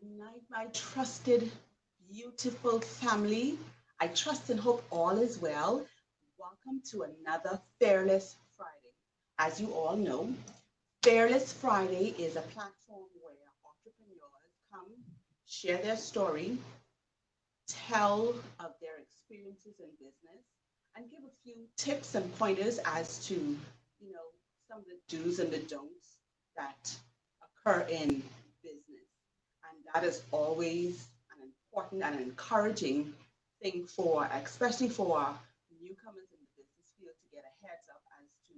Good night, my trusted, beautiful family. I trust and hope all is well. Welcome to another Fearless Friday. As you all know, Fearless Friday is a platform where entrepreneurs come, share their story, tell of their experiences in business, and give a few tips and pointers as to, some of the do's and the don'ts that occur in business. And that is always an important and encouraging thing for, especially for newcomers in the business field to get a heads up as to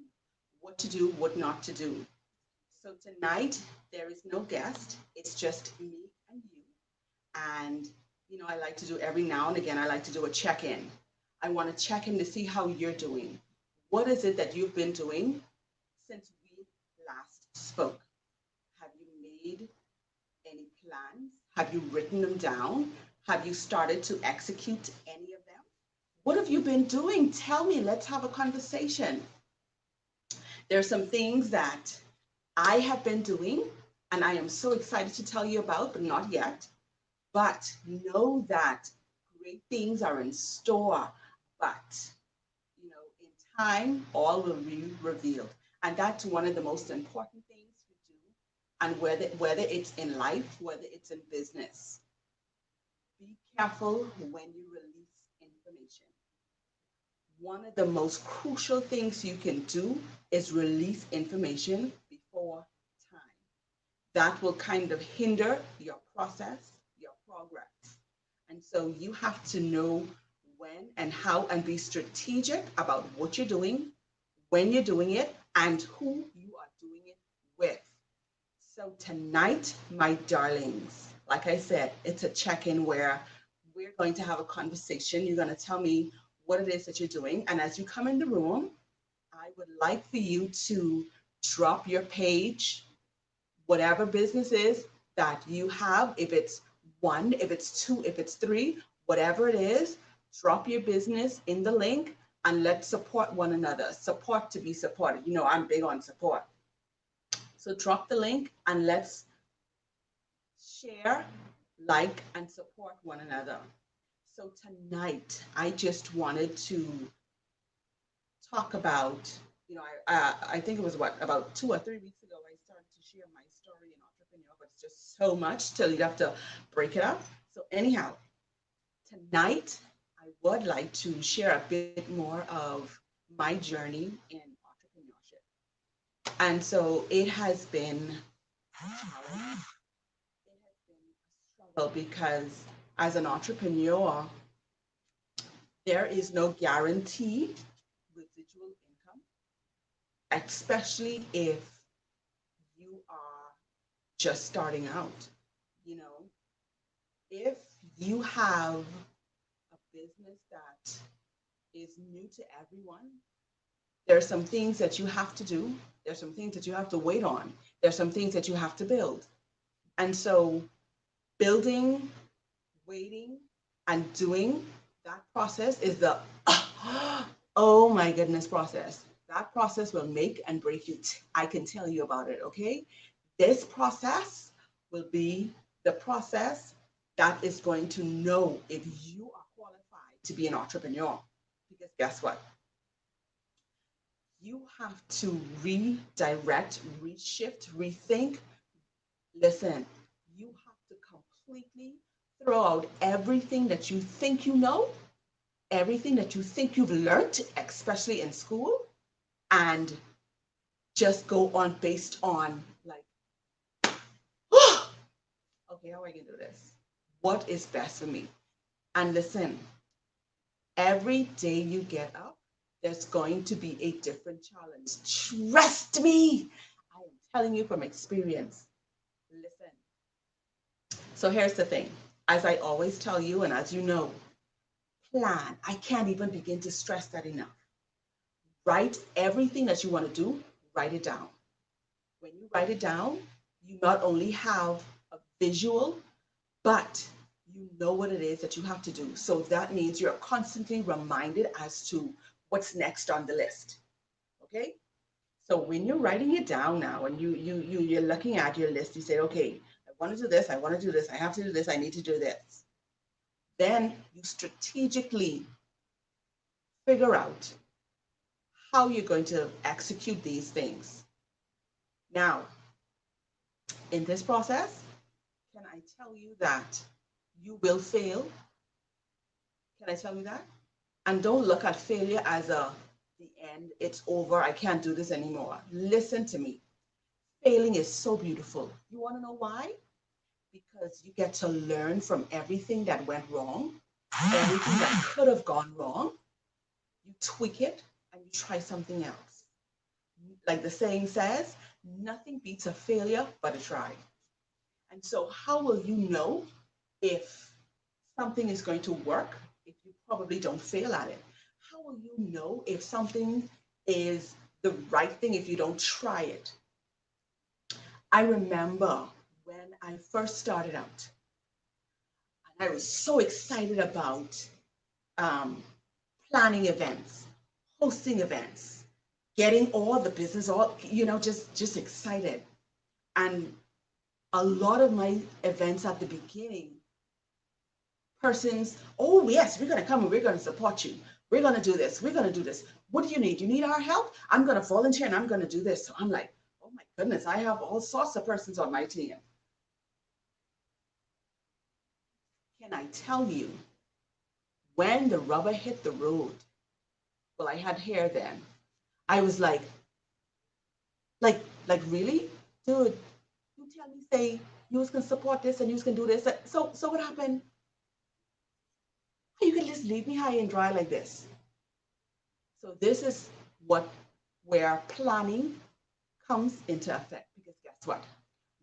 what to do, what not to do. So tonight, there is no guest. It's just me and you. And, I like to do every now and again, I like to do a check in. I want to check in to see how you're doing. What is it that you've been doing since we last spoke? Have you made any plans? Have you written them down? Have you started to execute any of them? What have you been doing? Tell me, let's have a conversation. There are some things that I have been doing and I am so excited to tell you about, but not yet. But know that great things are in store. But, in time, all will be revealed. And that's one of the most important things to do. And whether it's in life, whether it's in business, be careful when you release information. One of the most crucial things you can do is release information before time. That will kind of hinder your process, your progress. And so you have to know when and how and be strategic about what you're doing, when you're doing it, and who you are doing it with. So tonight, my darlings, like I said, it's a check-in where we're going to have a conversation. You're going to tell me what it is that you're doing. And as you come in the room, I would like for you to drop your page, whatever business is that you have, if it's one, if it's two, if it's three, whatever it is, drop your business in the link and let's support one another. Support to be supported. I'm big on support. So drop the link and let's share, like, and support one another. So tonight, I just wanted to talk about, I think it was about 2 or 3 weeks ago, I started to share my story in entrepreneur, but it's just so much till you have to break it up. So anyhow, tonight, I would like to share a bit more of my journey in entrepreneurship. And so it has been a challenge. It has been a struggle because as an entrepreneur, there is no guarantee residual income, especially if you are just starting out. You know, if you have a business that is new to everyone, there are some things that you have to do. There's some things that you have to wait on. There's some things that you have to build. And so building, waiting, and doing that process is the oh my goodness process. That process will make and break you. I can tell you about it, okay? This process will be the process that is going to know if you are qualified to be an entrepreneur. Because guess what? You have to redirect, reshift, rethink. Listen, you have to completely throw out everything that you think you know, everything that you think you've learned, especially in school, and just go on based on like, okay, how are I gonna do this? What is best for me? And listen, every day you get up, there's going to be a different challenge. Trust me. I am telling you from experience. Listen. So here's the thing. As I always tell you, and as you know, plan. I can't even begin to stress that enough. Write everything that you want to do, write it down. When you write it down, you not only have a visual, but you know what it is that you have to do. So that means you're constantly reminded as to what's next on the list. Okay? So when you're writing it down now and you're looking at your list, you say, okay, I've want to do this, I want to do this, I have to do this, I need to do this. Then you strategically figure out how you're going to execute these things. Now, in this process, can I tell you that you will fail? Can I tell you that? And don't look at failure as the end, it's over, I can't do this anymore. Listen to me. Failing is so beautiful. You want to know why? Because you get to learn from everything that went wrong, everything that could have gone wrong. You tweak it and you try something else. Like the saying says, nothing beats a failure but a try. And so, how will you know if something is going to work if you probably don't fail at it? How will you know if something is the right thing if you don't try it? I remember when I first started out, and I was so excited about um, planning events, hosting events, getting all the business, all just excited. And a lot of my events at the beginning, persons, oh yes, we're going to come and we're going to support you. We're going to do this. We're going to do this. What do you need? You need our help? I'm going to volunteer and I'm going to do this. So I'm like, oh my goodness, I have all sorts of persons on my team. Can I tell you, when the rubber hit the road, well, I had hair then. I was like, like really, dude? You tell me, say you was gonna support this and you was gonna do this. So what happened? You can just leave me high and dry like this. So this is what where planning comes into effect. Because guess what?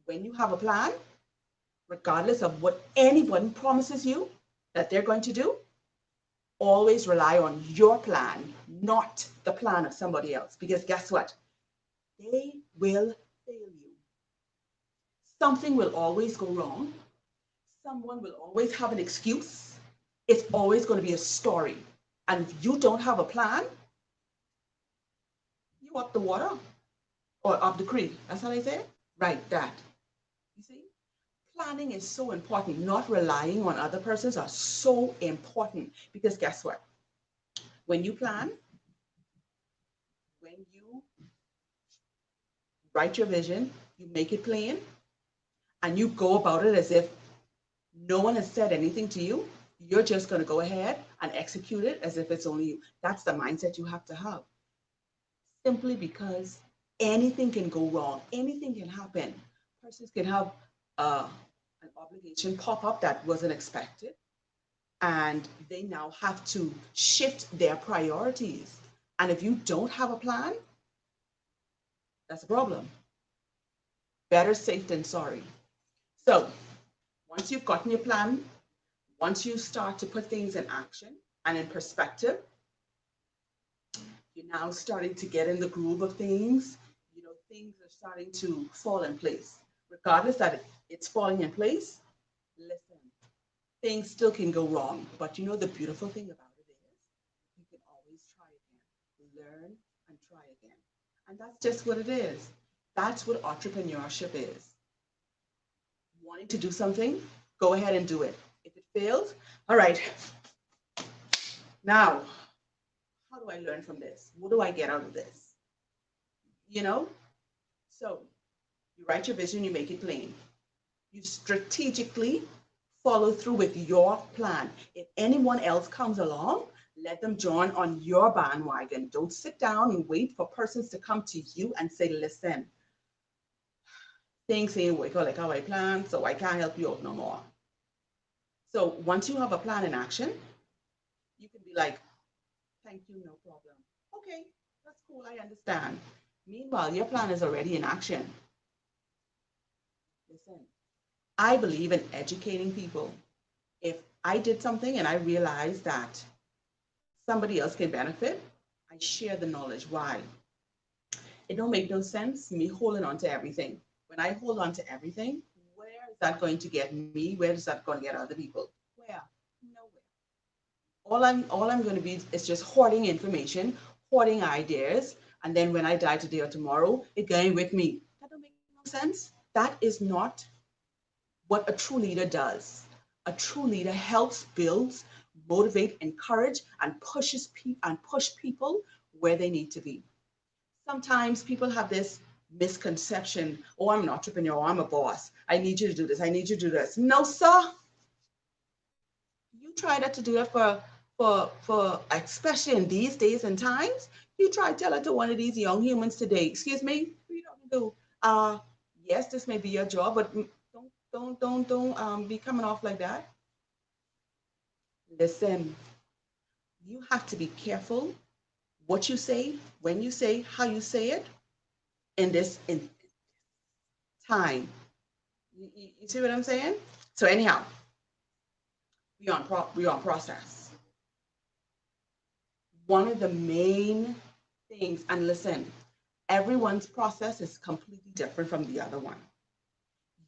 When you have a plan, regardless of what anyone promises you that they're going to do, always rely on your plan, not the plan of somebody else. Because guess what? They will fail you. Something will always go wrong. Someone will always have an excuse. It's always going to be a story. And if you don't have a plan, you up the water or up the creek. That's how they say it? Right, that. You see? Planning is so important. Not relying on other persons are so important because guess what? When you plan, when you write your vision, you make it plain, and you go about it as if no one has said anything to you, you're just going to go ahead and execute it as if it's only you. That's the mindset you have to have. Simply because anything can go wrong, anything can happen. Persons can have an obligation pop up that wasn't expected, and they now have to shift their priorities. And if you don't have a plan, that's a problem. Better safe than sorry. So once you've gotten your plan, once you start to put things in action and in perspective, you're now starting to get in the groove of things. Things are starting to fall in place. Regardless that it's falling in place, listen, things still can go wrong. But the beautiful thing about it is you can always try again, learn and try again. And that's just what it is. That's what entrepreneurship is. Wanting to do something, go ahead and do it. If it fails, all right, now, how do I learn from this? What do I get out of this? You know? So you write your vision, you make it plain. You strategically follow through with your plan. If anyone else comes along, let them join on your bandwagon. Don't sit down and wait for persons to come to you and say, listen, things ain't working like how I planned, so I can't help you out no more. So once you have a plan in action, you can be like, thank you, no problem. Okay, that's cool, I understand. Meanwhile, your plan is already in action. Listen, I believe in educating people. If I did something and I realized that somebody else can benefit, I share the knowledge. Why? It don't make no sense me holding on to everything. When I hold on to everything, where is that going to get me? Where is that going to get other people? Where? Nowhere. All I'm going to be is just hoarding information, hoarding ideas, and then when I die today or tomorrow, it going with me. That don't make no sense. That is not what a true leader does. A true leader helps build, motivate, encourage, and push people where they need to be. Sometimes people have this misconception, oh, I'm an entrepreneur, I'm a boss. I need you to do this. I need you to do this. No, sir. You try that to do that for especially in these days and times. You try to tell it to one of these young humans today, excuse me, what are you talking to? Yes, this may be your job, but don't be coming off like that. Listen, you have to be careful what you say, when you say, how you say it in this in time. You see what I'm saying? So anyhow, we on process. One of the main things, and listen, everyone's process is completely different from the other one.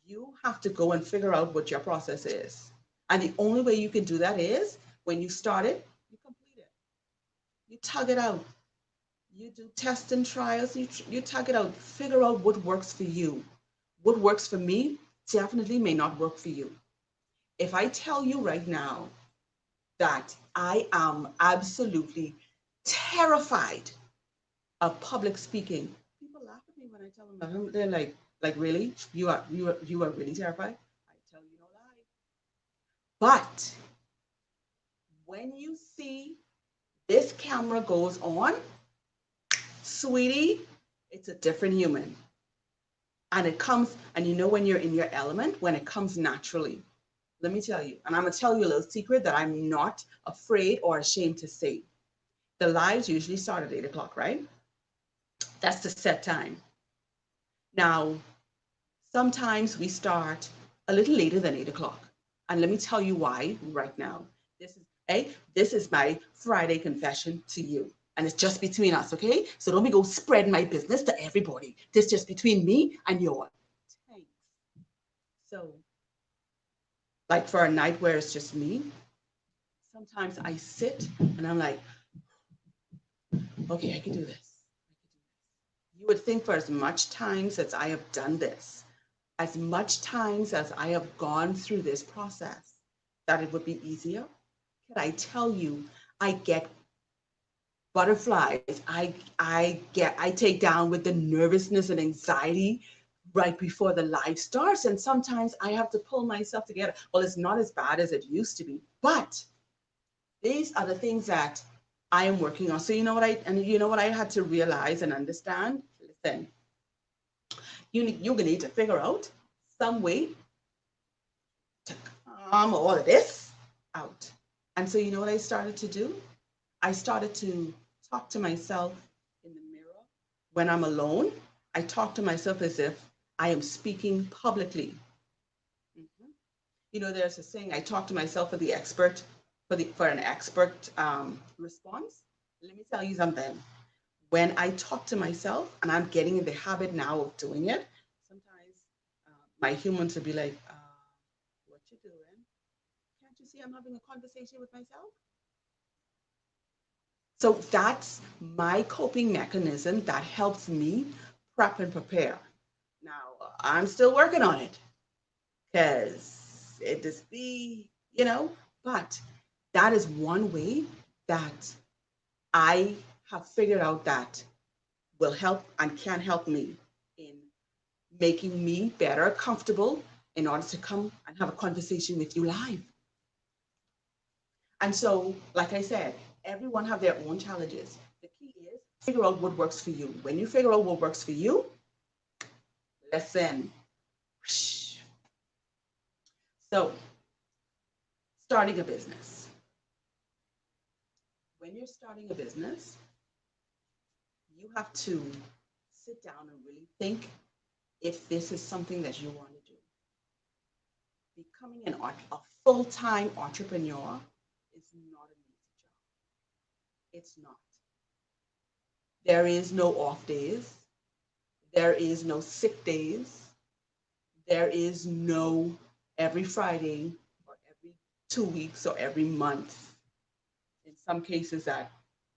You have to go and figure out what your process is. And the only way you can do that is when you start it, you complete it. You tug it out. You do test and trials. You tug it out. Figure out what works for you. What works for me definitely may not work for you. If I tell you right now that I am absolutely terrified of public speaking, people laugh at me when I tell them that. They're like really? You are really terrified? I tell you no lie. But when you see this camera goes on, sweetie, it's a different human. And it comes, and you know when you're in your element, when it comes naturally. Let me tell you, and I'm gonna tell you a little secret that I'm not afraid or ashamed to say. The lives usually start at 8 o'clock, right? That's the set time. Now, sometimes we start a little later than 8 o'clock. And let me tell you why right now. This is my Friday confession to you. And it's just between us, okay? So don't be go spread my business to everybody. This just between me and you. Thanks. So, like for a night where it's just me, sometimes I sit and I'm like, okay, I can do this. You would think for as much times as I have done this, as much times as I have gone through this process, that it would be easier. Can I tell you, I get butterflies. I take down with the nervousness and anxiety right before the live starts. And sometimes I have to pull myself together. Well, it's not as bad as it used to be, but these are the things that I am working on. So you know what I had to realize and understand? Listen, you're gonna need to figure out some way to calm all of this out. And so you know what I started to do? I started to talk to myself in the mirror when I'm alone. I talk to myself as if I am speaking publicly. Mhm. You know, there's a saying, I talk to myself for the expert, for an expert response. Let me tell you something. When I talk to myself, and I'm getting in the habit now of doing it, sometimes my humans will be like, what you doing? Can't you see I'm having a conversation with myself? So that's my coping mechanism that helps me prep and prepare. Now, I'm still working on it because it just be, but that is one way that I have figured out that will help and can help me in making me better, comfortable in order to come and have a conversation with you live. And so, like I said, everyone have their own challenges. The key is figure out what works for you. When you figure out what works for you, listen. So, starting a business. When you're starting a business, you have to sit down and really think if this is something that you want to do. Becoming a full-time entrepreneur is not an easy job. It's not. There is no off days. There is no sick days. There is no every Friday or every 2 weeks or every month. In some cases that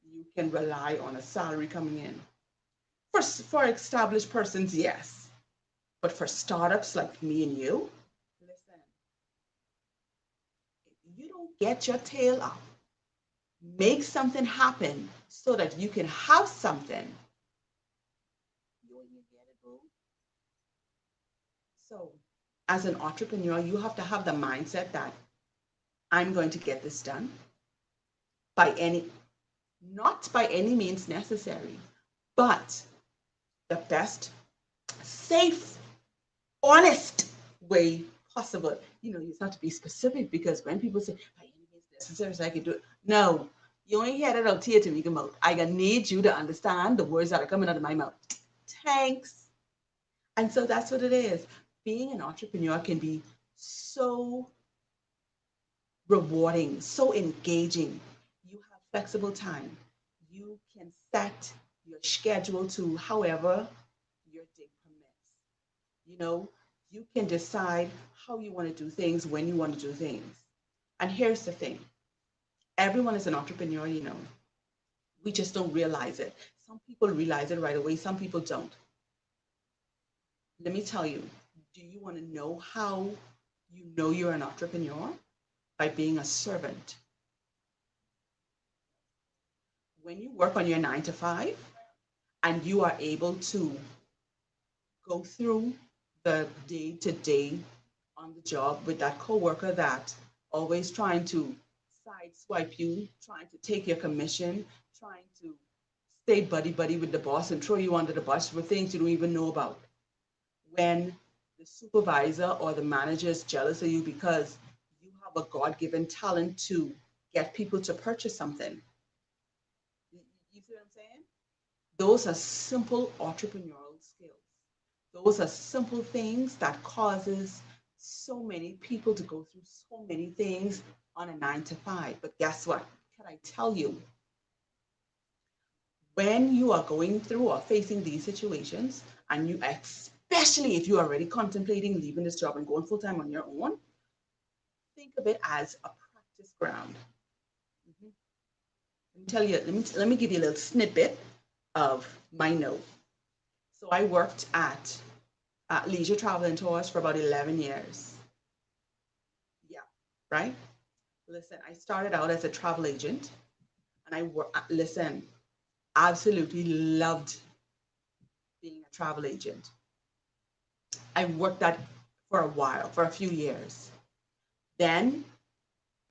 you can rely on a salary coming in. For established persons, yes. But for startups like me and you, listen, get your tail up, make something happen so that you can have something, you get it, boo. So, as an entrepreneur, you have to have the mindset that I'm going to get this done by any, not by any means necessary, but the best, safe, honest way possible. You have to be specific because when people say, by any means necessary, so I can do it. No, you ain't hear that out here to make a mouth. I gonna need you to understand the words that are coming out of my mouth. Thanks. And so that's what it is. Being an entrepreneur can be so rewarding, so engaging. You have flexible time. You can set your schedule to however your day permits. You know, you can decide how you want to do things when you want to do things. And here's the thing, everyone is an entrepreneur. We just don't realize it. Some people realize it right away, some people don't. Let me tell you, do you want to know how you know you're an entrepreneur? By being a servant. When you work on your 9 to 5 and you are able to go through the day to day on the job with that coworker that always trying to sideswipe you, trying to take your commission, trying to stay buddy buddy with the boss and throw you under the bus for things you don't even know about. When the supervisor or the manager is jealous of you because you have a God-given talent to get people to purchase something. You see what I'm saying? Those are simple entrepreneurial skills. Those are simple things that causes so many people to go through so many things on a 9 to 5. But guess what? Can I tell you, when you are going through or facing these situations, and you, especially if you're already contemplating leaving this job and going full time on your own, think of it as a practice ground. Mhm. Let me tell you, let me give you a little snippet of my note. So I worked at Leisure Travel and Tours for about 11 years. Yeah, right? Listen, I started out as a travel agent and listen, absolutely loved being a travel agent. I worked that for a while, for a few years. Then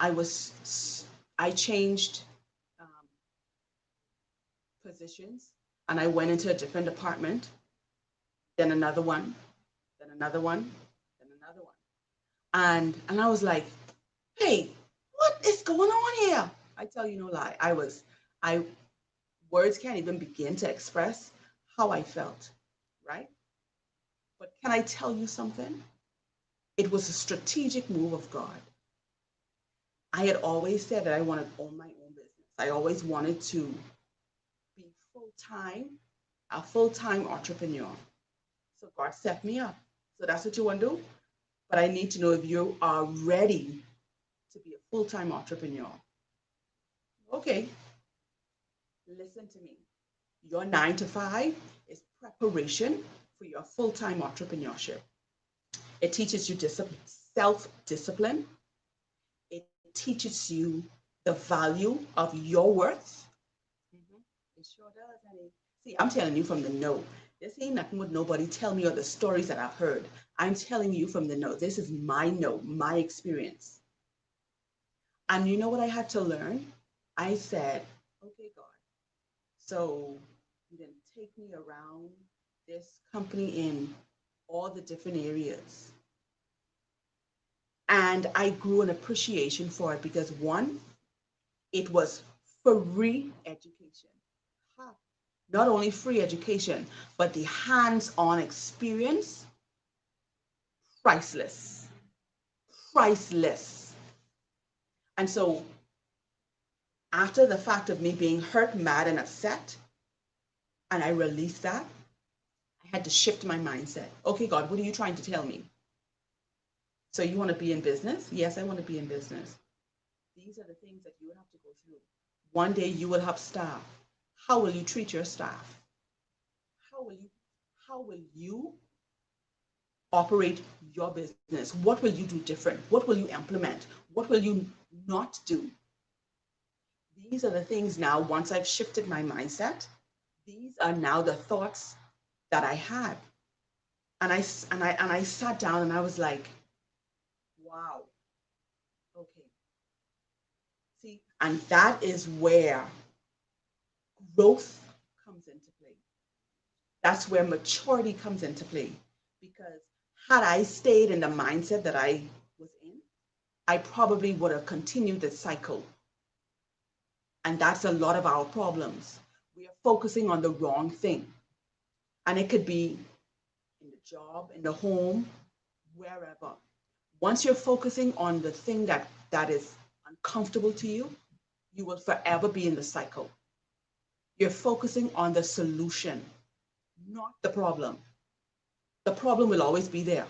I was, I changed um, positions and I went into a different department, then another one, then another one, then another one. And I was like, hey, what is going on here? I tell you no lie. I words can't even begin to express how I felt, right? But can I tell you something? It was a strategic move of God. I had always said that I wanted to own my own business. I always wanted to be full time, a full time entrepreneur. So God set me up. So that's what you want to do. But I need to know if you are ready to be a full time entrepreneur. Okay, listen to me. Your 9 to 5 is preparation for your full time entrepreneurship. It teaches you self discipline. It teaches you the value of your worth. Mhm. It sure does, honey. See, I'm telling you from the know. This ain't nothing what nobody tell me or the stories that I've heard. I'm telling you from the know. This is my know, my experience. And you know what I had to learn? I said, okay, God, so you then take me around this company in all the different areas. And I grew an appreciation for it because one, it was free education. Huh. Not only free education, but the hands on experience, priceless. Priceless. And so, after the fact of me being hurt, mad, and upset, and I released that, I had to shift my mindset. Okay, God, what are you trying to tell me? So, you want to be in business? Yes, I want to be in business. These are the things that you would have to go through. One day you will have staff. How will you treat your staff? How will you how will you operate your business? What will you do different? What will you implement? What will you not do. These are the things now, once I've shifted my mindset, these are now the thoughts that I had. And I sat down and I was like, wow, okay. See, and that is where growth comes into play. That's where maturity comes into play. Because had I stayed in the mindset that I was in, I probably would have continued the cycle. And that's a lot of our problems. We are focusing on the wrong thing. And it could be in the job, in the home, wherever. Once you're focusing on the thing that is uncomfortable to you, you will forever be in the cycle. You're focusing on the solution, not the problem. The problem will always be there,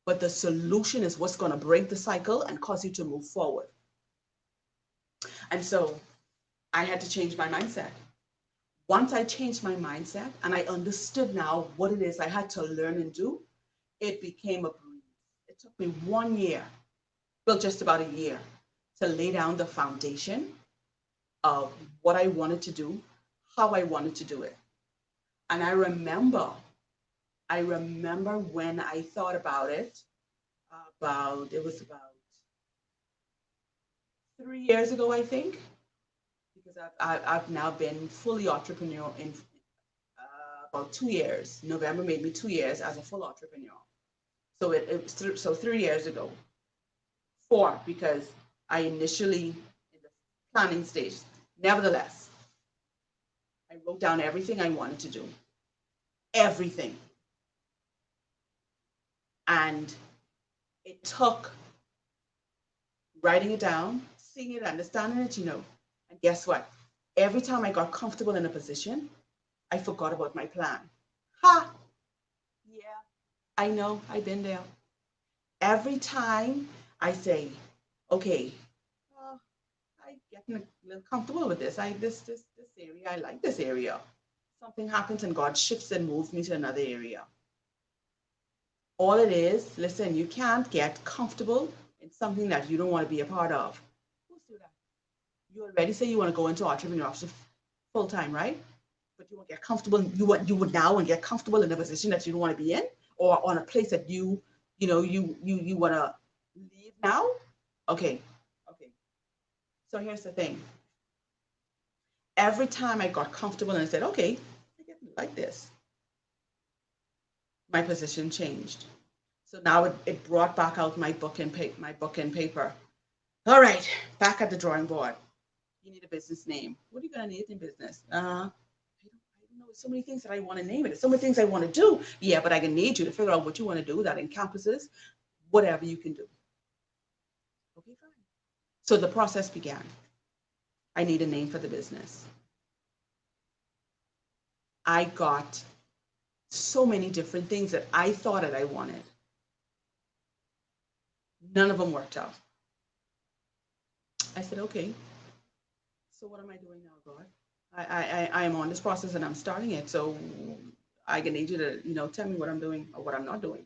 but the solution is what's going to break the cycle and cause you to move forward. And so I had to change my mindset. Once I changed my mindset and I understood now what it is I had to learn and do, it became a breeze. It took me 1 year, well, just about a year, to lay down the foundation of what I wanted to do, how I wanted to do it. And I remember when I thought about it, it was about 3 years ago, I think, because I've now been fully entrepreneurial in about 2 years. November made me 2 years as a full entrepreneur. So it was so 3 years ago. Four, because I initially in the planning stage. Nevertheless, I wrote down everything I wanted to do, everything, and it took writing it down, seeing it, understanding it. And guess what? Every time I got comfortable in a position, I forgot about my plan. Ha! Yeah, I know, I've been there. Every time I say, okay, uh, I getting a little comfortable with this. This area, I like this area. Something happens and God shifts and moves me to another area. All it is, listen, you can't get comfortable in something that you don't want to be a part of. Who's do that? You already say you want to go into entrepreneurship full time, right? But you won't get comfortable. You would now and get comfortable in a position that you don't want to be in, or on a place that you want to leave now. Okay, okay. So here's the thing. Every time I got comfortable and I said, okay, I get like this, my position changed. So now it brought back out my book and paper. All right, back at the drawing board. You need a business name. What are you gonna need in business? I don't know. So many things that I want to name it. So many things I want to do. Yeah, but I can need you to figure out what you want to do that encompasses whatever you can do. Okay, fine. So the process began. I need a name for the business. I got so many different things that I thought that I wanted. None of them worked out. I said, okay, so what am I doing now, God? I am on this process and I'm starting it. So I need you to, tell me what I'm doing or what I'm not doing.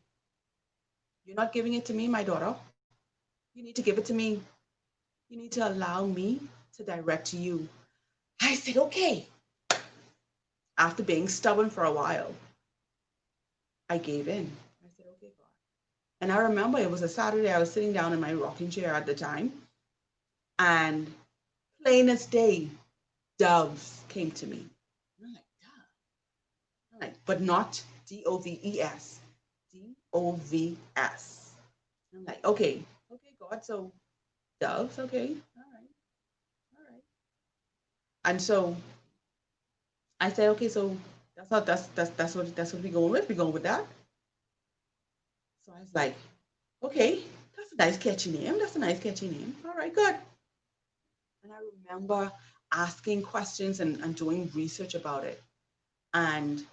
You're not giving it to me, my daughter. You need to give it to me. You need to allow me to direct you. I said, okay. After being stubborn for a while, I gave in. I said, okay, God. And I remember it was a Saturday. I was sitting down in my rocking chair at the time. And plain as day, doves came to me. And I'm like, dove. I'm like, but not Doves. Doves. I'm like, okay, God. So doves, okay, all right, all right. And so I said, okay, so that's what we're going with. We're going with that. So I was like, okay, that's a nice catchy name. That's a nice catchy name. All right, good. And I remember asking questions and doing research about it. And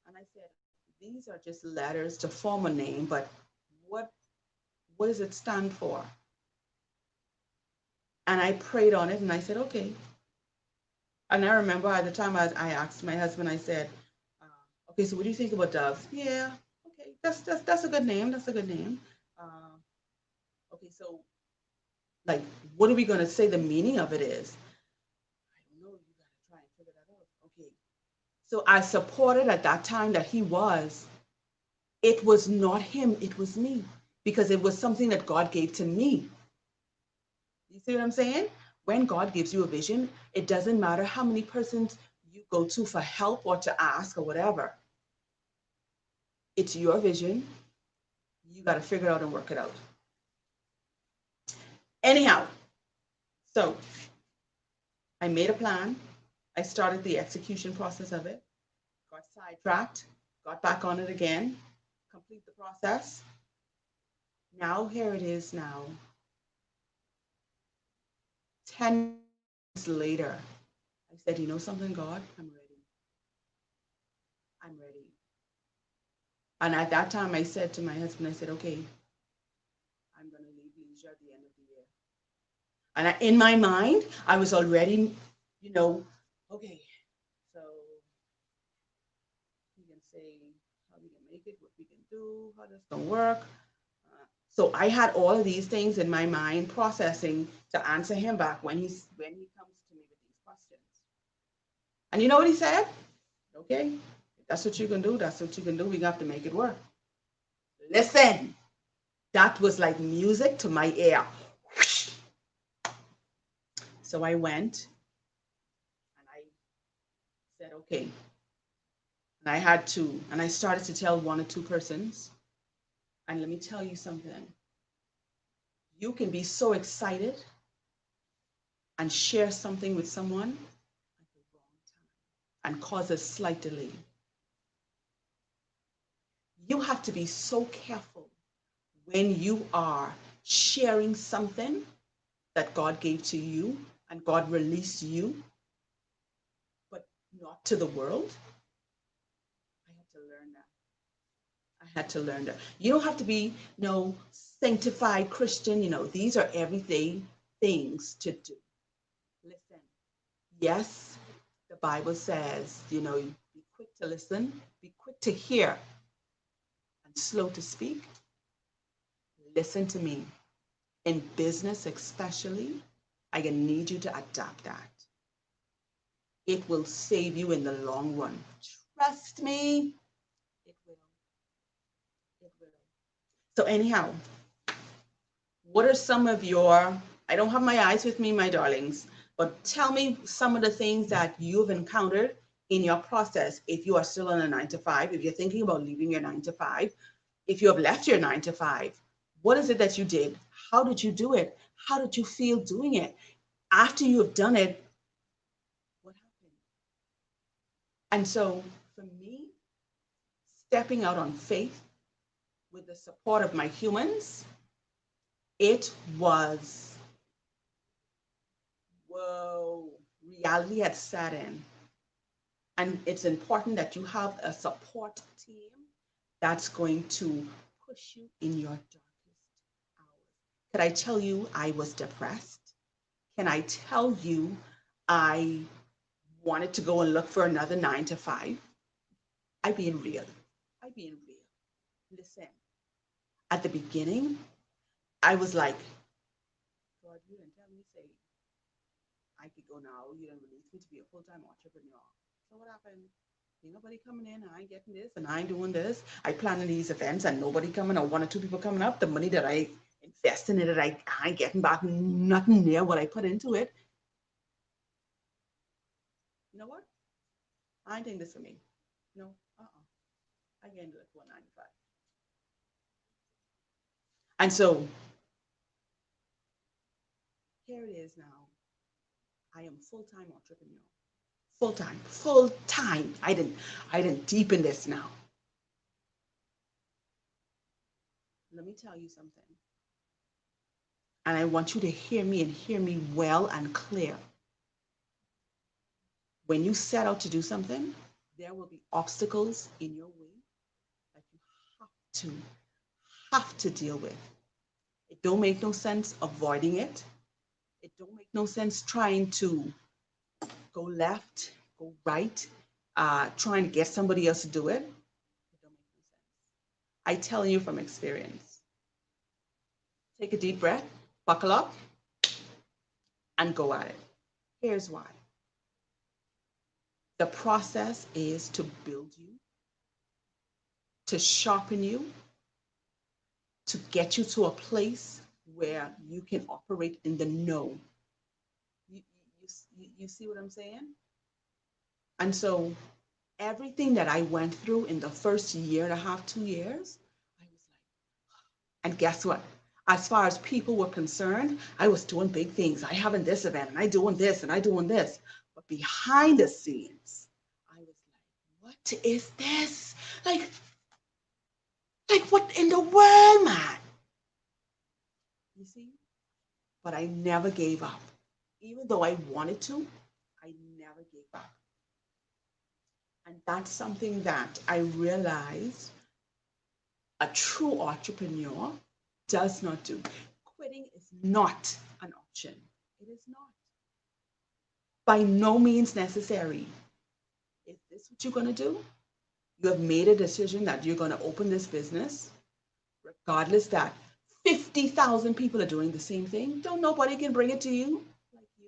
I said, these are just letters to form a name, but what what does it stand for? And I prayed on it and I said, okay. And I remember at the time I asked my husband, I said, okay, so what do you think about doves? Yeah, okay, that's a good name. That's a good name. Uh, okay, so Like, what are we going to say the meaning of it is? I don't know. You got to try and figure that out. Okay. So I supported at that time that he was. It was not him, it was me, because it was something that God gave to me. You see what I'm saying? When God gives you a vision, it doesn't matter how many persons you go to for help or to ask or whatever. It's your vision. You got to figure it out and work it out. Anyhow, so I made a plan. I started the execution process of it, got sidetracked, got back on it again, complete the process. Now, here it is now, 10 months later. I said, you know something, God, I'm ready. I'm ready. And at that time, I said to my husband, I said, okay, I'm going to leave Leisure at the end of the year. And in my mind, I was already, you know, okay, so we can say how we can make it, what we can do, how this can work. So I had all of these things in my mind processing to answer him back when he comes to me with these questions. And you know what he said? Okay, if that's what you can do. That's what you can do. We have to make it work. Listen, that was like music to my ear. So I went and I said, okay. And I had to, and I started to tell one or two persons. And let me tell you something. You can be so excited and share something with someone at the wrong time and cause a slight delay. You have to be so careful when you are sharing something that God gave to you and God released you, but not to the world. I had to learn that. I had to learn that. You don't have to be no sanctified Christian. These are everyday things to do. Listen, yes, the Bible says, be quick to listen, be quick to hear, and slow to speak. Listen to me. In business, especially, I need you to adapt that. It will save you in the long run. Trust me, it will. It will. So, anyhow, what are some of your, I don't have my eyes with me, my darlings, but tell me some of the things that you've encountered in your process if you are still on a 9 to 5, if you're thinking about leaving your 9 to 5, if you have left your 9 to 5, what is it that you did? How did you do it? How did you feel doing it? After you have done it, what happened? And so for me, stepping out on faith with the support of my humans, it was, whoa, reality had set in. And it's important that you have a support team that's going to push you in your darkest hours. Could I tell you I was depressed? Can I tell you I wanted to go and look for another 9 to 5? I being real. I being real. Listen, at the beginning, I was like, God, you didn't tell me, say, I could go now. You didn't release me to be a full-time entrepreneur. So what happened? Ain't nobody coming in. I ain't getting this and I ain't doing this. I planning these events and nobody coming or one or two people coming up. The money that I invest in it, I ain't getting back nothing near what I put into it. You know what? I ain't think this for me. No, I can't do it for 9 to 5. And so here it is now. I am full-time entrepreneur. Full-time, full-time. I didn't deepen this now. Let me tell you something. And I want you to hear me and hear me well and clear. When you set out to do something, there will be obstacles in your way that you to have to deal with. It don't make no sense avoiding it. It don't make no sense trying to go left, go right, trying to get somebody else to do it. It don't make no sense. I tell you from experience. Take a deep breath, buckle up, and go at it. Here's why. The process is to build you, to sharpen you, to get you to a place where you can operate in the know. You see what I'm saying? And so everything that I went through in the first year and a half, 2 years, I was like, and guess what? As far as people were concerned, I was doing big things. I having this event and I doing this and I doing this. But behind the scenes, I was like, what is this? Like what in the world, man? You see? But I never gave up. Even though I wanted to, I never gave up. And that's something that I realized a true entrepreneur does not do. Quitting is not an option. It is not. By no means necessary. Is this what you're going to do? You have made a decision that you're going to open this business, regardless that 50,000 people are doing the same thing. Don't nobody can bring it to you like you.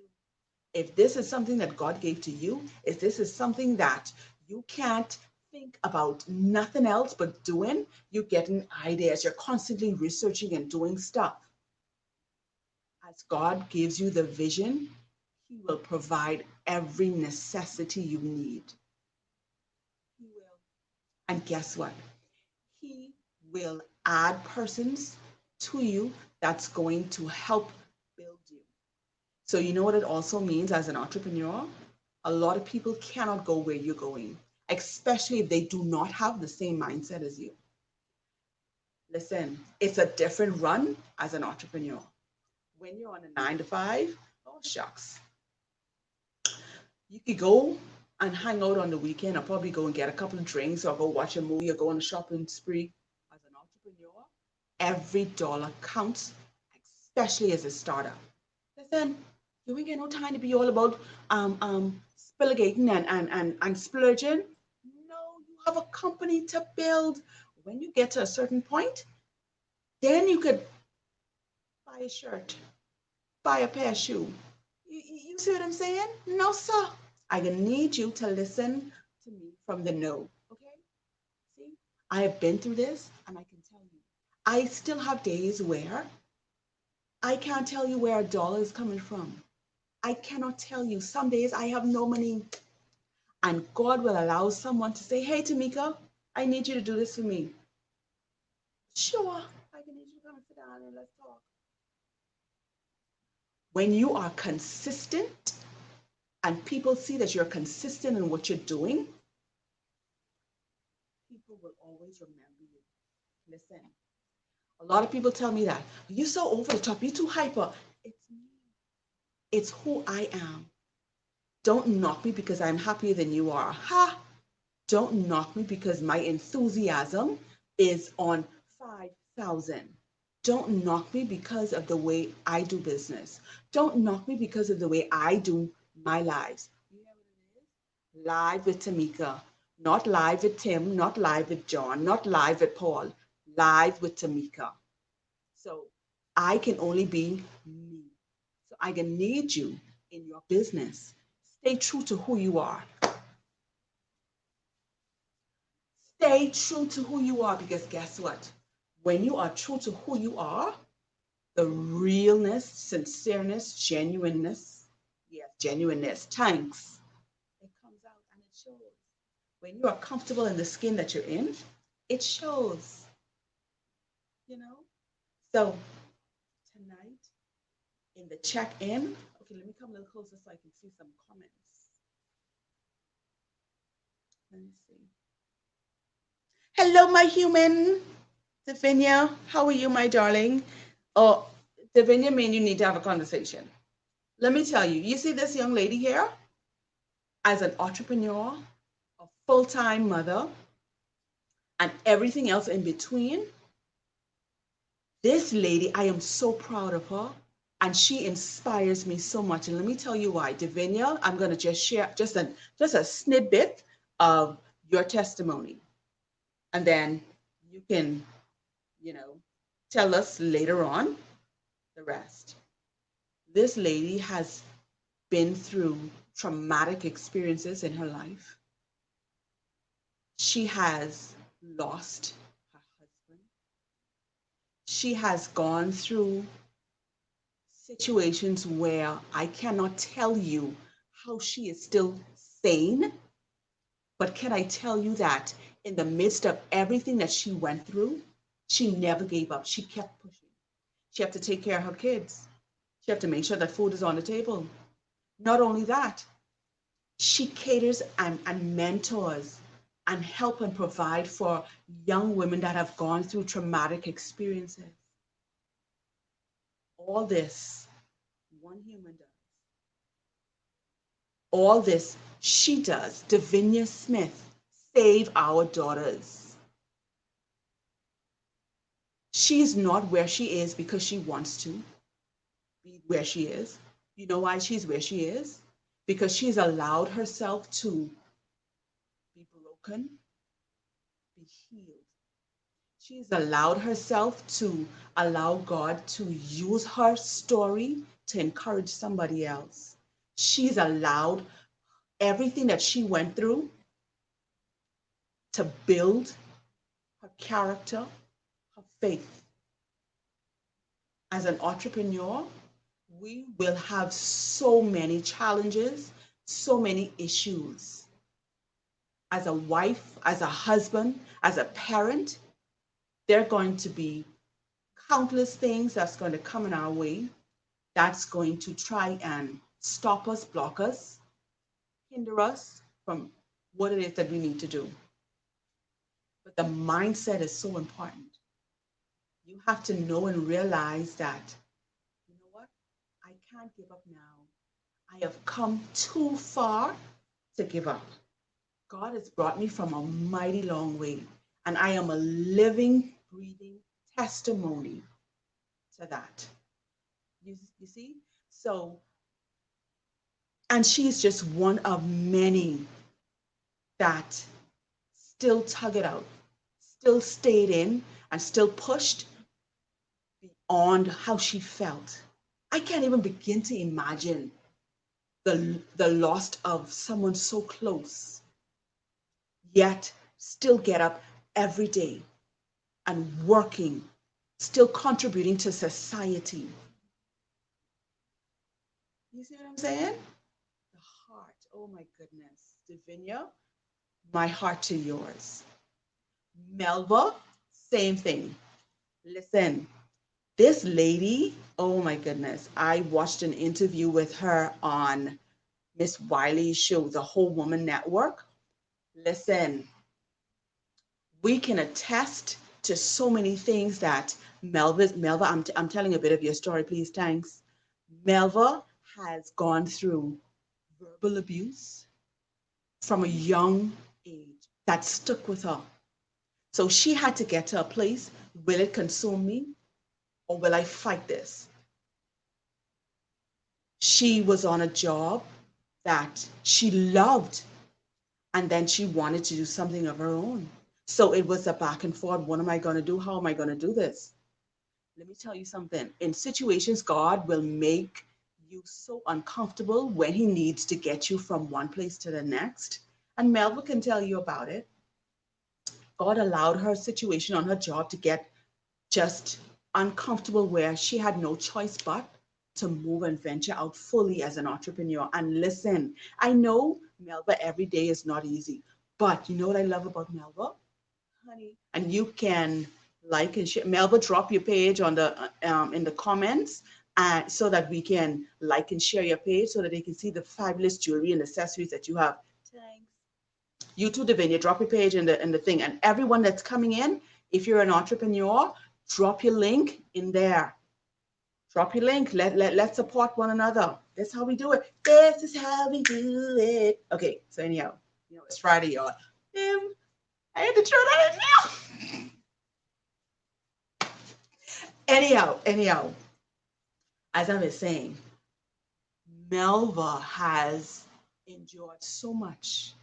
If this is something that God gave to you, if this is something that you can't think about nothing else but doing, you're getting ideas, you're constantly researching and doing stuff. As God gives you the vision, He will provide every necessity you need. He will. And guess what? He will add persons to you that's going to help build you. So, you know what it also means as an entrepreneur? A lot of people cannot go where you're going, especially if they do not have the same mindset as you. Listen, it's a different run as an entrepreneur. When you're on a 9 to 5, oh shucks, you could go and hang out on the weekend or probably go and get a couple of drinks or go watch a movie or go on a shopping spree. As an entrepreneur, every dollar counts, especially as a startup. Listen, you ain't get no time to be all about spilligating and splurging. No, you have a company to build. When you get to a certain point, then you could buy a shirt, buy a pair of shoes. You see what I'm saying? No, sir. I need you to listen to me from the no. Okay? See, I have been through this and I can tell you. I still have days where I can't tell you where a dollar is coming from. I cannot tell you. Some days I have no money. And God will allow someone to say, hey, Tamika, I need you to do this for me. Sure, I can need you to come and sit down and let's talk. When you are consistent and people see that you're consistent in what you're doing, people will always remember you. Listen, a lot of people tell me that you're so over the top, you're too hyper. It's me, it's who I am. Don't knock me because I'm happier than you are. Ha! Don't knock me because my enthusiasm is on 5,000. Don't knock me because of the way I do business. Don't knock me because of the way I do my lives. You know what it is? Live with Tamika, not live with Tim, not live with John, not live with Paul, live with Tamika. So I can only be me. So I can need you in your business. Stay true to who you are. Stay true to who you are because guess what? When you are true to who you are, the realness, sincereness, genuineness, yes, genuineness, thanks, it comes out and it shows. When you are comfortable in the skin that you're in, it shows, you know? So tonight in the check-in, okay, let me come a little closer so I can see some comments. Let me see. Hello, my human. Davinia, how are you, my darling? Oh, Davinia, mean you need to have a conversation. Let me tell you, you see this young lady here? As an entrepreneur, a full-time mother, and everything else in between, this lady, I am so proud of her. And she inspires me so much. And let me tell you why. Davinia, I'm going to just share just a snippet of your testimony. And then you can, you know, tell us later on the rest. This lady has been through traumatic experiences in her life. She has lost her husband. She has gone through situations where I cannot tell you how she is still sane, but can I tell you that in the midst of everything that she went through, she never gave up. She kept pushing. She had to take care of her kids. She had to make sure that food is on the table. Not only that, she caters and mentors and help and provide for young women that have gone through traumatic experiences. All this one human does. All this she does. Davinia Smith, save our daughters. She's not where she is because she wants to be where she is. You know why she's where she is? Because she's allowed herself to be broken, be healed. She's allowed herself to allow God to use her story to encourage somebody else. She's allowed everything that she went through to build her character, her faith. As an entrepreneur, we will have so many challenges, so many issues. As a wife, as a husband, as a parent, there are going to be countless things that's going to come in our way that's going to try and stop us, block us, hinder us from what it is that we need to do. But the mindset is so important. You have to know and realize that, you know what? I can't give up now. I have come too far to give up. God has brought me from a mighty long way, and I am a living, breathing testimony to that. You see? So, and she's just one of many that still tug it out, still stayed in, and still pushed beyond how she felt. I can't even begin to imagine the loss of someone so close, yet still get up every day and working, still contributing to society. You see what I'm saying? The heart, oh my goodness. Davinia, my heart to yours. Melva, same thing. Listen, this lady, oh my goodness, I watched an interview with her on Miss Wiley's show, The Whole Woman Network. Listen, we can attest to so many things that Melva, I'm telling a bit of your story, please, thanks. Melva has gone through verbal abuse from a young age that stuck with her. So she had to get to a place, will it consume me or will I fight this? She was on a job that she loved and then she wanted to do something of her own. So it was a back and forth. What am I going to do? How am I going to do this? Let me tell you something. In situations, God will make you so uncomfortable when He needs to get you from one place to the next. And Melva can tell you about it. God allowed her situation on her job to get just uncomfortable where she had no choice but to move and venture out fully as an entrepreneur. And listen, I know Melva every day is not easy, but you know what I love about Melva? Honey, and you can like and share. Melva, drop your page on the in the comments, so that we can like and share your page so that they can see the fabulous jewelry and accessories that you have. Thanks. You too, Davinia, drop your page in the thing. And everyone that's coming in, if you're an entrepreneur, drop your link in there. Drop your link. Let's support one another. That's how we do it. This is how we do it. Okay, so anyhow, it's Friday, y'all. I had to throw that in now. Anyhow, as I was saying, Melva has endured so much.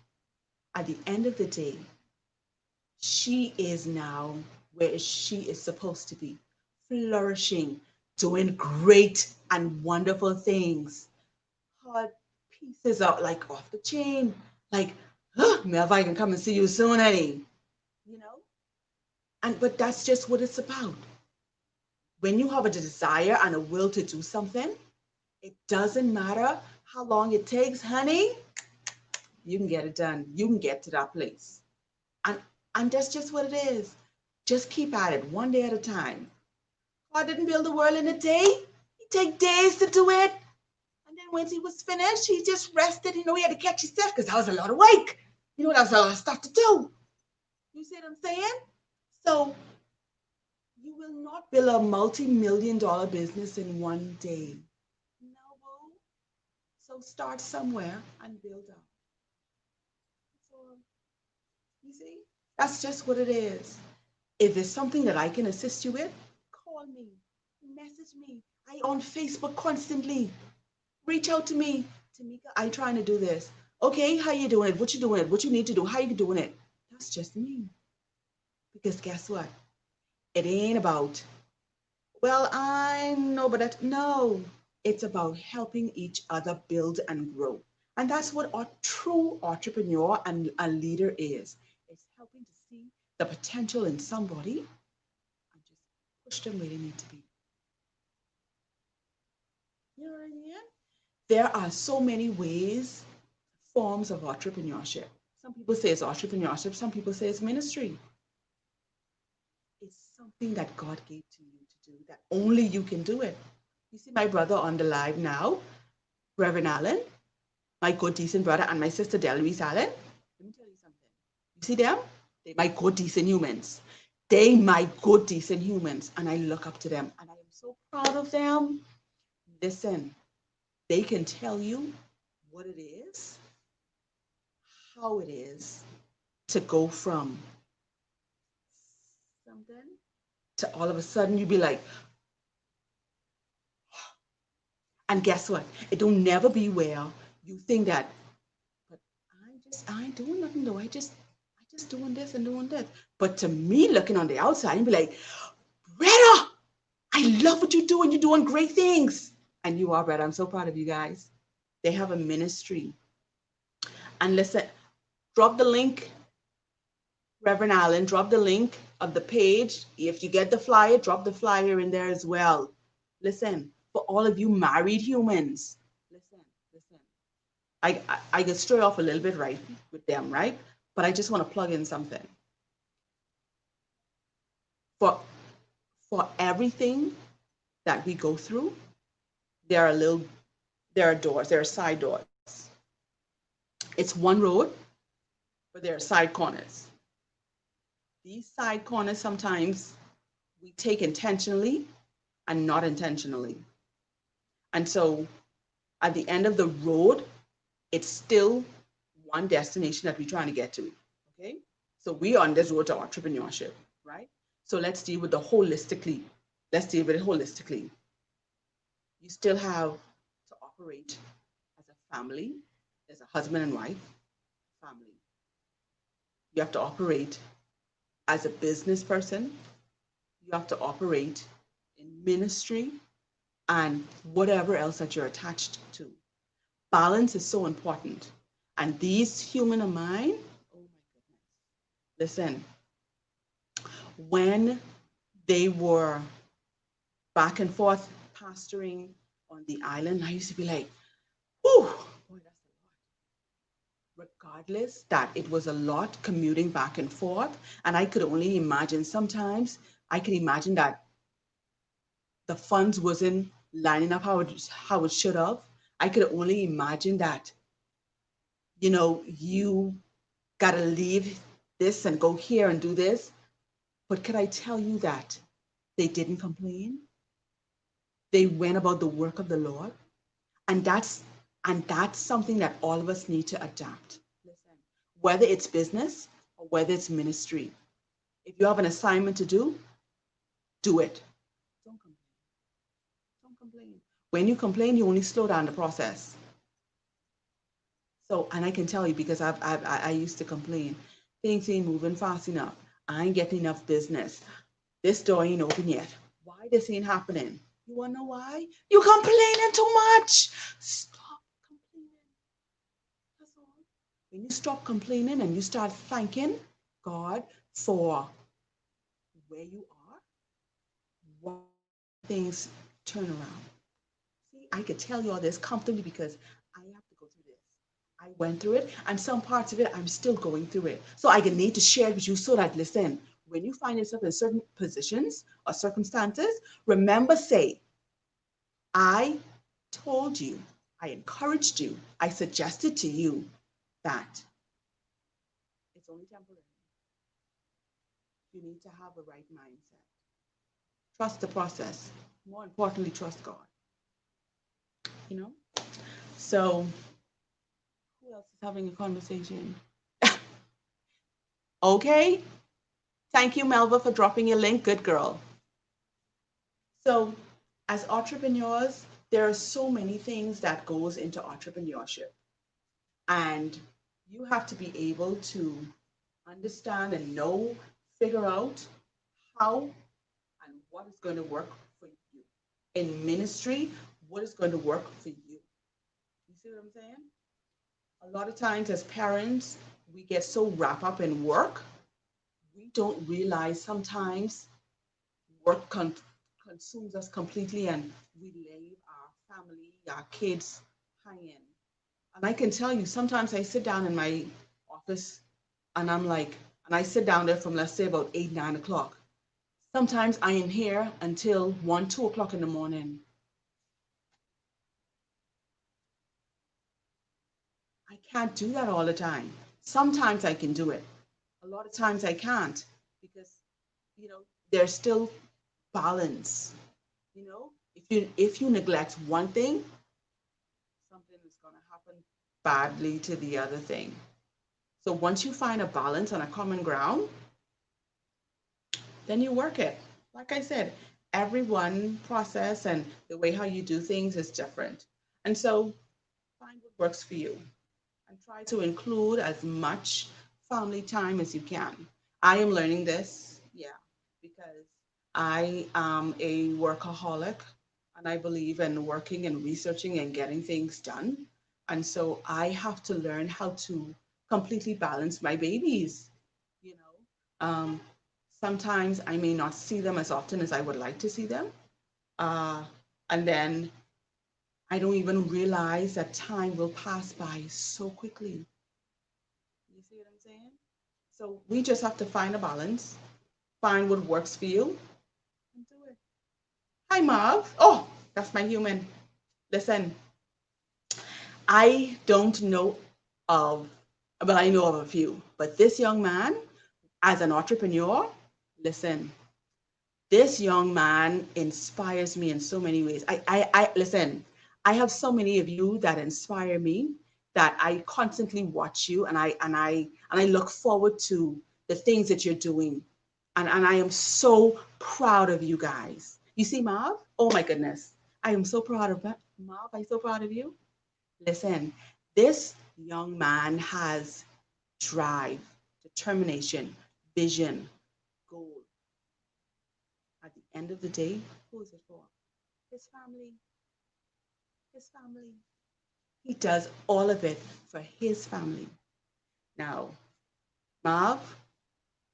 At the end of the day, she is now where she is supposed to be, flourishing doing great and wonderful things. Her pieces are like off the chain. Like, Melv, I can come and see you soon, honey. You know? And but that's just what it's about. When you have a desire and a will to do something, it doesn't matter how long it takes, honey. You can get it done. You can get to that place. And and that's just what it is. Just keep at it one day at a time. God didn't build the world in a day. He take days to do it. And then once he was finished, he just rested. He had to catch himself because that was a lot of work. That was a lot of stuff to do. You see what I'm saying? So you will not build a multi-million-dollar business in one day. No, boo. So start somewhere and build up. So you see, that's just what it is. If there's something that I can assist you with, call me, message me. I on Facebook constantly. Reach out to me. Tamika, I trying to do this. Okay, how you doing it? What you doing it? What you need to do? How you doing it? That's just me. Because guess what? It ain't about, well, I know, but that, no. It's about helping each other build and grow. And that's what a true entrepreneur and a leader is. It's helping to see the potential in somebody and just push them where they need to be. You know what I mean? There are so many ways, forms of entrepreneurship. Some people say it's entrepreneurship, some people say it's ministry. It's something that God gave to you to do, that only you can do it. You see my brother on the live now, Reverend Allen, my good, decent brother, and my sister Delouise Allen. Let me tell you something. You see them? They my good, decent humans. They my good, decent humans, and I look up to them, and I am so proud of them. Listen, they can tell you what it is, how it is to go from something to all of a sudden you be like, and guess what? It don't never be where you think that, but I ain't doing nothing though. I just doing this and doing this. But to me, looking on the outside, and be like, Retta, I love what you're doing. You're doing great things. And you are, Retta. I'm so proud of you guys. They have a ministry. And listen, drop the link, Reverend Allen, drop the link of the page. If you get the flyer, drop the flyer in there as well. Listen, for all of you married humans, listen. I get stray off a little bit right with them, right? But I just want to plug in something. For for everything that we go through, there are doors, there are side doors. It's one road, but there are side corners. These side corners sometimes we take intentionally and not intentionally. And so at the end of the road, it's still one destination that we're trying to get to. Okay. So we are on this road to entrepreneurship, right? So let's deal with the holistically. Let's deal with it holistically. You still have to operate as a family, as a husband and wife family. You have to operate as a business person. You have to operate in ministry and whatever else that you're attached to. Balance is so important. And these human of mine, oh my goodness. Listen, when they were back and forth pastoring on the island, I used to be like, whew, boy, that's a lot. Regardless that it was a lot commuting back and forth, and I could only imagine sometimes, I could imagine that the funds wasn't lining up how it should have. I could only imagine that, you got to leave this and go here and do this. But could I tell you that they didn't complain? They went about the work of the Lord. And that's something that all of us need to adapt. Listen, whether it's business or whether it's ministry, if you have an assignment to do it. Don't complain. Don't complain. When you complain, you only slow down the process. So, and I can tell you because I used to complain. Things ain't moving fast enough. I ain't getting enough business. This door ain't open yet. Why this ain't happening? You want to know why? You complaining too much. Stop complaining. That's all. When you stop complaining and you start thanking God for where you are, what things turn around. See, I could tell you all this comfortably because I have to go through this. I went through it, and some parts of it I'm still going through it. So I can need to share it with you so that listen, when you find yourself in certain positions or circumstances, remember, say, I told you, I encouraged you, I suggested to you that it's only temporary. You need to have a right mindset. Trust the process. More importantly, trust God. You know? So who else is having a conversation? Okay. Thank you, Melva, for dropping your link. Good girl. So as entrepreneurs, there are so many things that goes into entrepreneurship. And you have to be able to understand and know, figure out how and what is going to work for you. In ministry, what is going to work for you. You see what I'm saying? A lot of times as parents, we get so wrapped up in work, we don't realize sometimes work consumes us completely and we leave our family, our kids hanging. And I can tell you, sometimes I sit down in my office and I'm like, and I sit down there from, let's say, about 8, 9 o'clock. Sometimes I am here until 1, 2 o'clock in the morning. I can't do that all the time. Sometimes I can do it. A lot of times I can't because, you know, there's still balance. You know, if you neglect one thing, something is going to happen badly to the other thing. So once you find a balance and a common ground, then you work it. Like I said, everyone process and the way how you do things is different. And so find what works for you and try to include as much family time as you can. I am learning this, yeah, because I am a workaholic and I believe in working and researching and getting things done. And so I have to learn how to completely balance my babies, you know. Sometimes I may not see them as often as I would like to see them. Uh, and then I don't even realize that time will pass by so quickly. You see what I'm saying? So we just have to find a balance, find what works for you, and do it. Hi, Marv. Oh, that's my human. Listen, I don't know of, but I know of a few. But this young man, as an entrepreneur, listen, this young man inspires me in so many ways. I listen. I have so many of you that inspire me that I constantly watch you and I look forward to the things that you're doing. And I am so proud of you guys. You see, Marv? Oh my goodness. I am so proud of that. Marv, I'm so proud of you. Listen, this young man has drive, determination, vision, goal. At the end of the day, who is it for? His family. His family. He does all of it for his family. Now, Marv,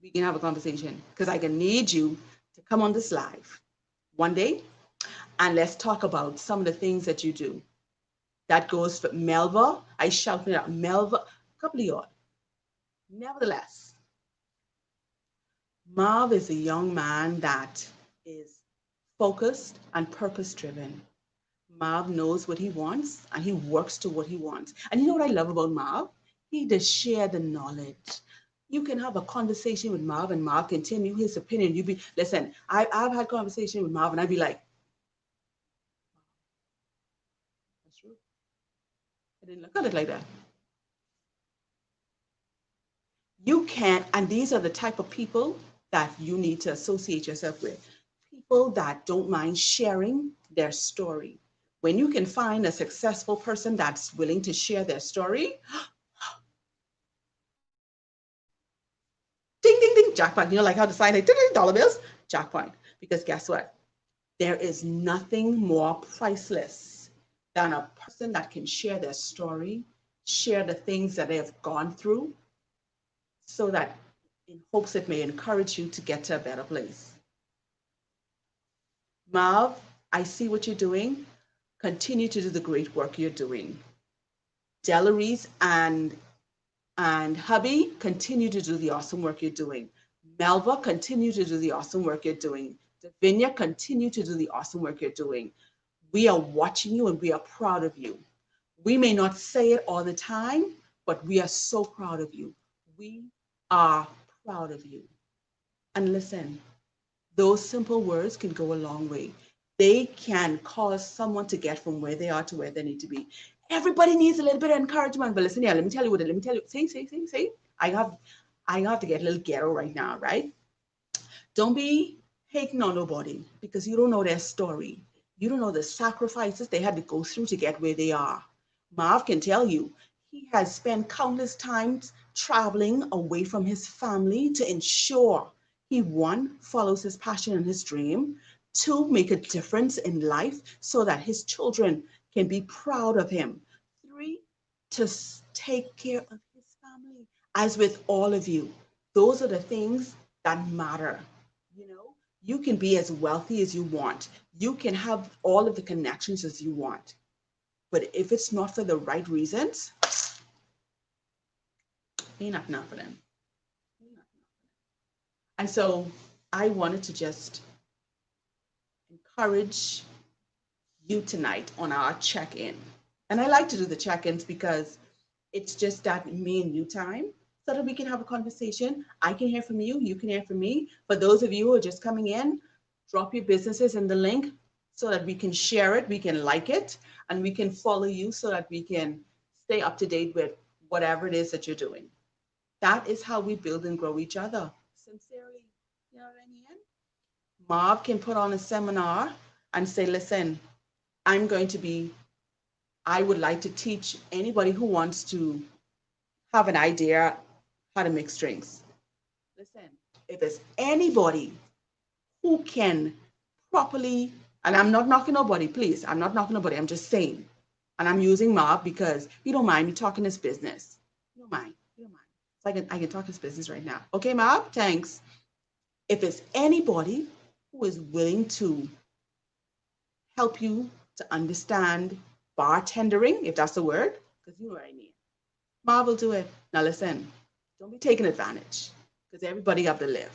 we can have a conversation because I can need you to come on this live one day and let's talk about some of the things that you do. That goes for Melva. I shouted out Melva, a couple of y'all. Nevertheless, Marv is a young man that is focused and purpose driven. Marv knows what he wants and he works to what he wants. And you know what I love about Marv? He does share the knowledge. You can have a conversation with Marv and Marv can tell you his opinion. You be, listen, I've had conversation with Marv and I'd be like, that's true. I didn't look at it like that. You can't, and these are the type of people that you need to associate yourself with. People that don't mind sharing their story. When you can find a successful person that's willing to share their story, ding, ding, ding, jackpot. You know, like how the sign, like, ding, ding, dollar bills, jackpot. Because guess what? There is nothing more priceless than a person that can share their story, share the things that they have gone through, so that in hopes it may encourage you to get to a better place. Marv, I see what you're doing. Continue to do the great work you're doing. Delorise and hubby, continue to do the awesome work you're doing. Melva, continue to do the awesome work you're doing. Davinia, continue to do the awesome work you're doing. We are watching you and we are proud of you. We may not say it all the time, but we are so proud of you. We are proud of you. And listen, those simple words can go a long way. They can cause someone to get from where they are to where they need to be. Everybody needs a little bit of encouragement. But listen here, let me tell you what, let me tell you. See. I have to get a little ghetto right now, right? Don't be hating on nobody because you don't know their story. You don't know the sacrifices they had to go through to get where they are. Marv can tell you he has spent countless times traveling away from his family to ensure he, one, follows his passion and his dream, two, make a difference in life so that his children can be proud of him, three, to take care of his family. As with all of you, those are the things that matter. You know, you can be as wealthy as you want, you can have all of the connections as you want. But if it's not for the right reasons, ain't nothing for them. And so I wanted to just encourage you tonight on our check in. And I like to do the check ins because it's just that me and you time so that we can have a conversation. I can hear from you, you can hear from me. For those of you who are just coming in, drop your businesses in the link so that we can share it, we can like it, and we can follow you so that we can stay up to date with whatever it is that you're doing. That is how we build and grow each other. Sincerely, you know what I mean? Marv can put on a seminar and say, listen, I'm going to be, I would like to teach anybody who wants to have an idea how to mix drinks. Listen, if there's anybody who can properly, and I'm not knocking nobody, please, I'm not knocking nobody, I'm just saying, and I'm using Marv because you don't mind me talking his business. You don't mind, you don't mind. So I can talk his business right now. Okay, Marv, thanks. If there's anybody who is willing to help you to understand bartendering, if that's the word, because you know what I mean. Marv will do it. Now listen, don't be taking advantage because everybody have to live.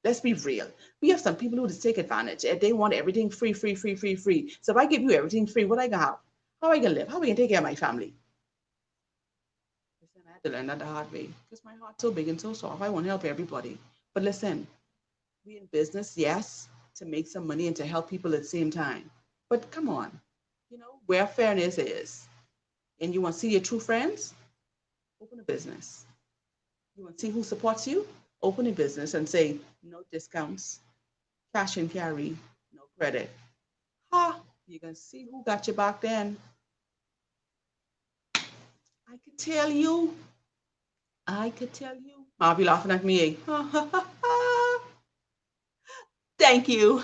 Let's be real. We have some people who just take advantage and they want everything free, free, free, free, free. So if I give you everything free, what I gonna have? How I gonna live? How I gonna take care of my family? Listen, I had to learn that the hard way because my heart's so big and so soft. I want to help everybody. But listen, we in business, yes, to make some money and to help people at the same time. But come on, you know, where fairness is, and you want to see your true friends, open a business. You want to see who supports you, open a business and say, no discounts, cash and carry, no credit. Ha, you can see who got your back then. I could tell you, I could tell you. I'll be laughing at me. Thank you.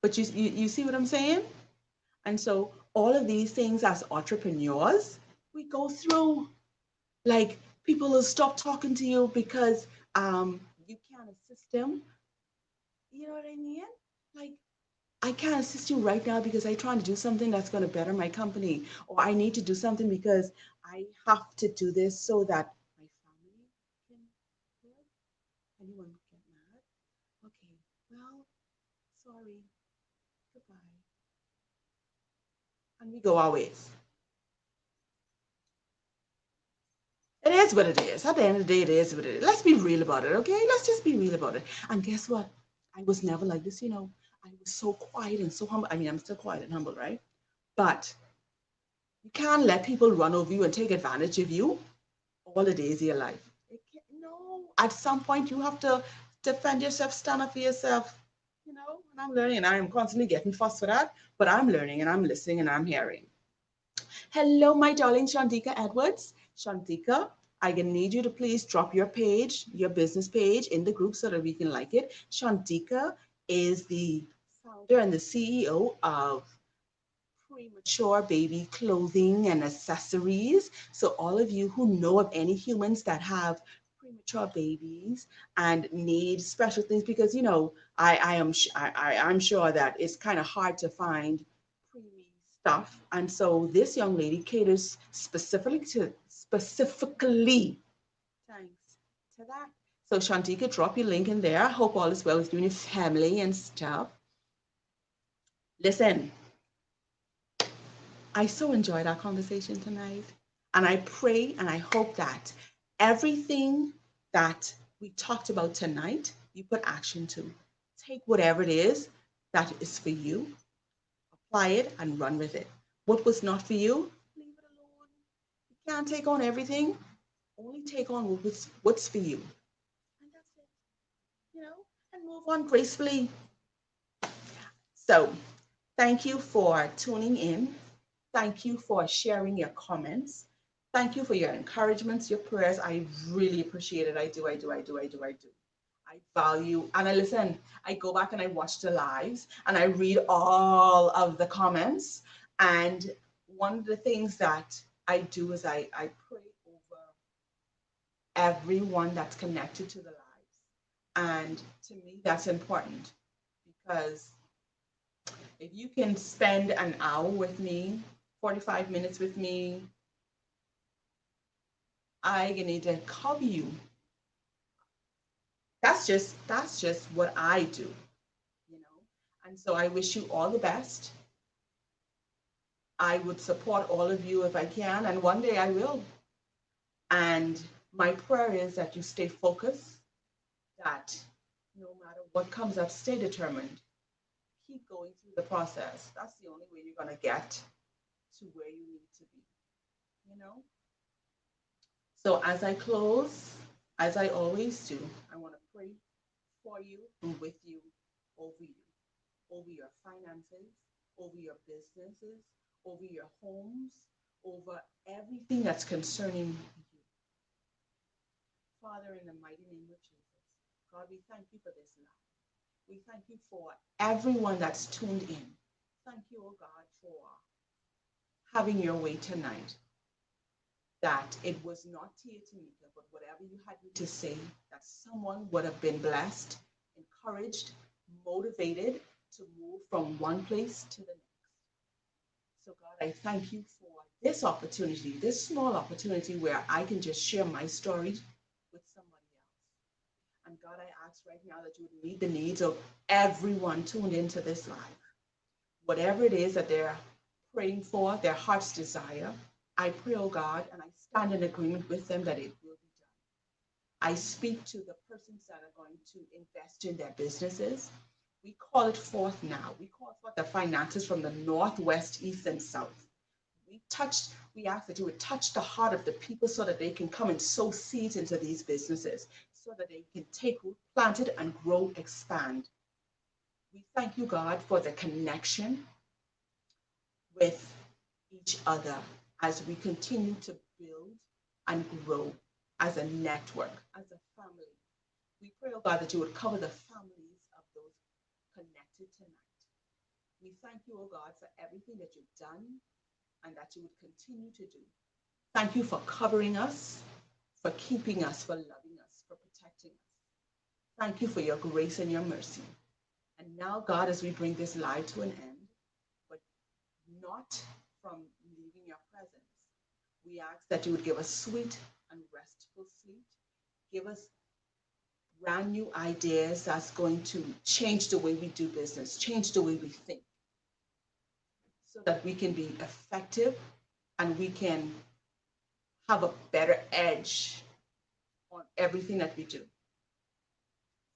But you see what I'm saying? And so all of these things as entrepreneurs, we go through. Like people will stop talking to you because you can't assist them. You know what I mean? Like I can't assist you right now because I'm trying to do something that's going to better my company, or I need to do something because I have to do this so that my family can live. Anyone get mad? Okay, well, sorry, goodbye, and we go our ways. It is what it is. At the end of the day, it is what it is. Let's be real about it, okay? Let's just be real about it. And guess what? I was never like this, you know. I was so quiet and so humble. I mean, I'm still quiet and humble, right? But you can't let people run over you and take advantage of you all the days of your life. No, at some point you have to defend yourself, stand up for yourself, you know. And I'm learning, and I'm constantly getting fussed for that. But I'm learning, and I'm listening, and I'm hearing. Hello, my darling Shantika Edwards. Shantika, I need you to please drop your page, your business page in the group so that we can like it. Shantika is the founder and the CEO of Premature Baby Clothing and Accessories. So, all of you who know of any humans that have premature babies and need special things, because I'm sure that it's kind of hard to find preemie stuff, and so this young lady caters specifically thanks to that. So, Shantika, drop your link in there. I hope all is well with you and your family and stuff. Listen, I so enjoyed our conversation tonight. And I pray and I hope that everything that we talked about tonight, you put action to. Take whatever it is that is for you, apply it, and run with it. What was not for you, leave it alone. You can't take on everything. Only take on what's for you. And that's it, and move on gracefully. So, thank you for tuning in. Thank you for sharing your comments. Thank you for your encouragements, your prayers. I really appreciate it. I do, I do, I do, I do, I do. I value and I listen. I go back and I watch the lives and I read all of the comments. And one of the things that I do is I pray over everyone that's connected to the lives. And to me, that's important because if you can spend an hour with me, 45 minutes with me, I need to cover you. That's just what I do, you know. And so I wish you all the best. I would support all of you if I can, and one day I will. And my prayer is that you stay focused, that no matter what comes up, stay determined. Keep going through the process. That's the only way you're going to get to where you need to be, you know? So as I close, as I always do, I want to pray for you and with you, over your finances, over your businesses, over your homes, over everything that's concerning you. Father, in the mighty name of Jesus, God, we thank you for this life. We thank you for everyone that's tuned in. Thank you, oh God, for having your way tonight. That it was not Tia Tamika, but whatever you had me to say, that someone would have been blessed, encouraged, motivated to move from one place to the next. So, God, I thank you for this opportunity, this small opportunity where I can just share my story with somebody else. And God, I ask right now that you would meet the needs of everyone tuned into this live. Whatever it is that they're praying for, their heart's desire, I pray, oh God, and I stand in agreement with them that it will be done. I speak to the persons that are going to invest in their businesses. We call it forth now. We call forth the finances from the north, west, east, and south. We ask that you would touch the heart of the people so that they can come and sow seeds into these businesses, so that they can take root, plant it, and grow, expand. We thank you, God, for the connection with each other as we continue to build and grow as a network, as a family. We pray, oh God, that you would cover the families of those connected tonight. We thank you, oh God, for everything that you've done and that you would continue to do. Thank you for covering us, for keeping us, for loving us, for protecting us. Thank you for your grace and your mercy. And now, God, as we bring this live to an end, but not from leaving your presence, we ask that you would give us sweet and restful sleep. Give us brand new ideas that's going to change the way we do business, change the way we think, so that we can be effective and we can have a better edge on everything that we do.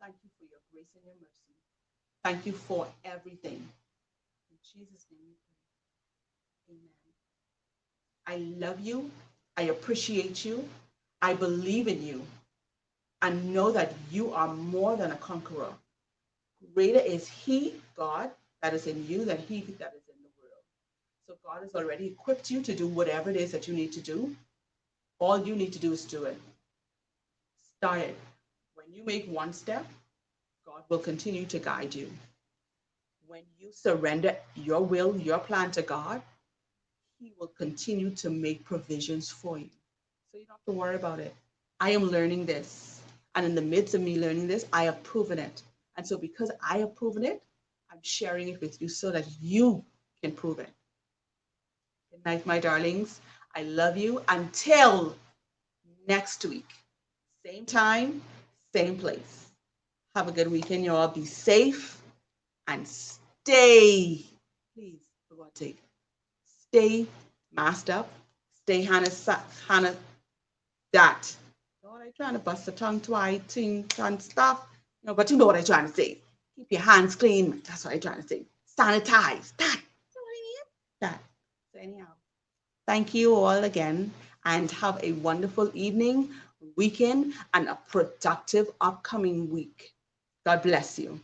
Thank you for your grace and your mercy. Thank you for everything. In Jesus' name we pray. Amen. I love you. I appreciate you. I believe in you. And know that you are more than a conqueror. Greater is He, God, that is in you than he that is in the world. So God has already equipped you to do whatever it is that you need to do. All you need to do is do it. Start it. When you make one step, God will continue to guide you. When you surrender your will, your plan to God, He will continue to make provisions for you. So you don't have to worry about it. I am learning this. And in the midst of me learning this, I have proven it. And so because I have proven it, I'm sharing it with you so that you can prove it. Good night, my darlings. I love you until next week. Same time, same place. Have a good weekend, y'all. Be safe and stay, please, for God's sake, stay masked up. Stay Hannah that. Lord, I trying to bust the tongue twiting and stuff. But you know what I'm trying to say. Keep your hands clean. That's what I'm trying to say. Sanitize. That. You know what I mean? That. So anyhow, thank you all again and have a wonderful evening, weekend, and a productive upcoming week. God bless you.